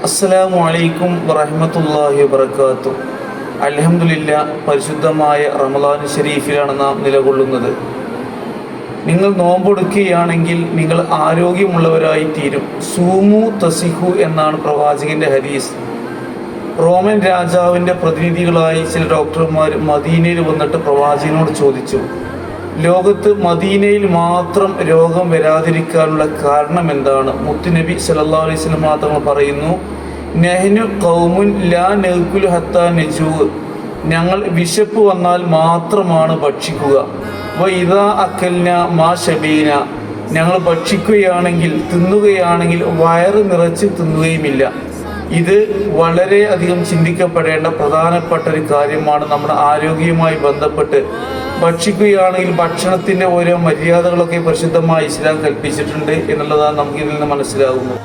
അസ്സലാമു അലൈക്കും വറഹ്മത്തുള്ളാഹി വബറകാതുഹു. അൽഹംദുലില്ലാഹ്, പരിശുദ്ധമായ റമളാൻ ശരീഫിലാണ് നാം നിലകൊള്ളുന്നത്. നിങ്ങൾ നോമ്പെടുക്കുകയാണെങ്കിൽ നിങ്ങൾ ആരോഗ്യമുള്ളവരായി തീരും. സൂമു തസിഹു എന്നാണ് പ്രവാചകന്റെ ഹദീസ്. റോമൻ രാജാവിൻ്റെ പ്രതിനിധികളായി ചില ഡോക്ടർമാർ മദീനയിൽ വന്നിട്ട് പ്രവാചകനോട് ചോദിച്ചു, ലോകത്ത് മദീനയിൽ മാത്രം രോഗം വരാതിരിക്കാനുള്ള കാരണം എന്താണ്? മുത്തുനബി സല്ലല്ലാഹു അലൈഹി വസല്ലം തങ്ങൾ പറയുന്നു, നഹ്നു ഖൗമുൻ ലാ നഅ്കുലു ഹത്താ നജൂ, ഞങ്ങൾ വിശപ്പ് വന്നാൽ മാത്രമാണ് ഭക്ഷിക്കുക. വഇദാ അക്കൽന മാ ശബീന, ഞങ്ങൾ ഭക്ഷിക്കുകയാണെങ്കിൽ തിന്നുകയാണെങ്കിൽ വയറ് നിറച്ച് തിന്നുകയുമില്ല. ഇത് വളരെ അധികം ചിന്തിക്കപ്പെടേണ്ട പ്രധാനപ്പെട്ട ഒരു കാര്യമാണ്. നമ്മുടെ ആരോഗ്യവുമായി ബന്ധപ്പെട്ട് ഭക്ഷിക്കുകയാണെങ്കിൽ ഭക്ഷണത്തിൻ്റെ ഓരോ മര്യാദകളൊക്കെ പരിശുദ്ധമായ ഇസ്ലാം കൽപ്പിച്ചിട്ടുണ്ട് എന്നുള്ളതാണ് നമുക്ക് ഇതിൽ നിന്ന് മനസ്സിലാകുന്നത്.